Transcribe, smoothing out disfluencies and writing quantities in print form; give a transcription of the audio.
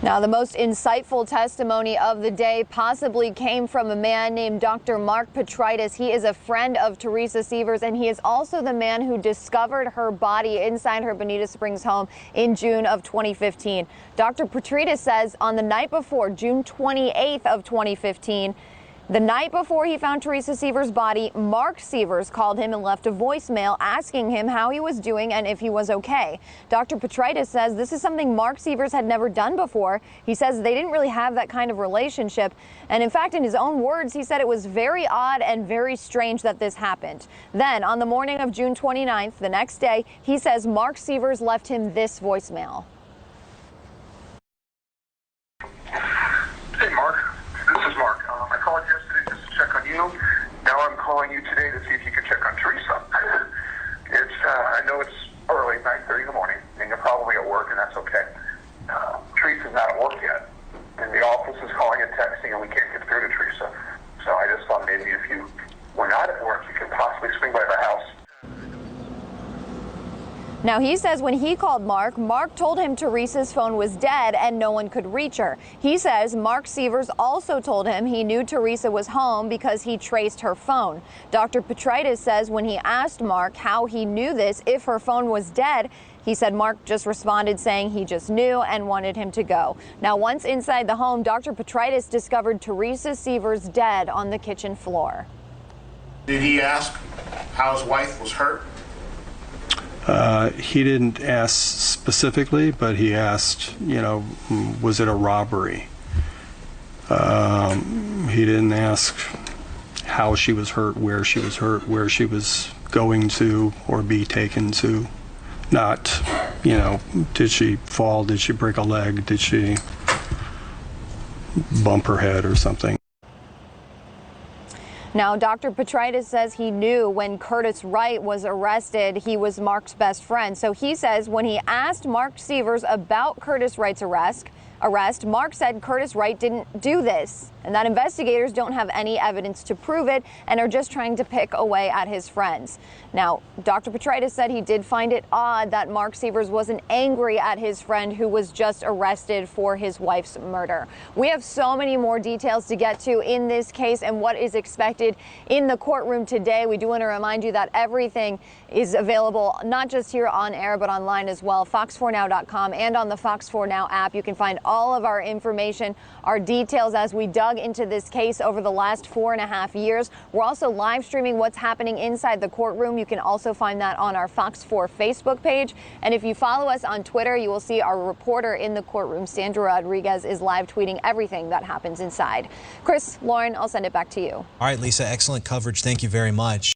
Now, the most insightful testimony of the day possibly came from a man named Dr. Mark Petritis. He is a friend of Teresa Sievers, and he is also the man who discovered her body inside her Bonita Springs home in June of 2015. Dr. Petritis says on the night before, June 28th of 2015, the night before he found Teresa Sievers' body, Mark Sievers called him and left a voicemail asking him how he was doing and if he was okay. Dr. Petritis says this is something Mark Sievers had never done before. He says they didn't really have that kind of relationship. And in fact, in his own words, he said it was very odd and very strange that this happened. Then, on the morning of June 29th, the next day, he says Mark Sievers left him this voicemail. Hey, Mark. This is Mark. I called yesterday just to check on you. Now I'm calling you today to see if you can check on Teresa. I know it's early, 9:30 in the morning, and you're probably at work, and that's okay. Teresa's not at work yet, and the office is calling and texting, and we can't get through to Teresa. So I just thought maybe if you were not at work, you could possibly swing by her house. Now, he says when he called Mark told him Teresa's phone was dead and no one could reach her. He says Mark Sievers also told him he knew Teresa was home because he traced her phone. Dr. Petritis says when he asked Mark how he knew this, if her phone was dead, he said Mark just responded saying he just knew and wanted him to go. Now, once inside the home, Dr. Petritis discovered Teresa Sievers dead on the kitchen floor. Did he ask how his wife was hurt? He didn't ask specifically, but he asked, was it a robbery? He didn't ask how she was hurt, where she was going to or be taken to. Not, did she fall, did she break a leg, did she bump her head or something. Now, Dr. Petritis says he knew when Curtis Wright was arrested, he was Mark's best friend. So he says when he asked Mark Sievers about Curtis Wright's arrest, Mark said Curtis Wright didn't do this and that investigators don't have any evidence to prove it and are just trying to pick away at his friends. Now, Dr. Petritis said he did find it odd that Mark Sievers wasn't angry at his friend who was just arrested for his wife's murder. We have so many more details to get to in this case and what is expected in the courtroom today. We do want to remind you that everything is available not just here on air but online as well. Fox4Now.com and on the Fox 4 Now app. You can find all of our information, our details as we dug into this case over the last 4.5 years. We're also live streaming what's happening inside the courtroom. You can also find that on our Fox 4 Facebook page. And if you follow us on Twitter, you will see our reporter in the courtroom, Sandra Rodriguez, is live tweeting everything that happens inside. Chris, Lauren, I'll send it back to you. All right, Lisa, excellent coverage. Thank you very much.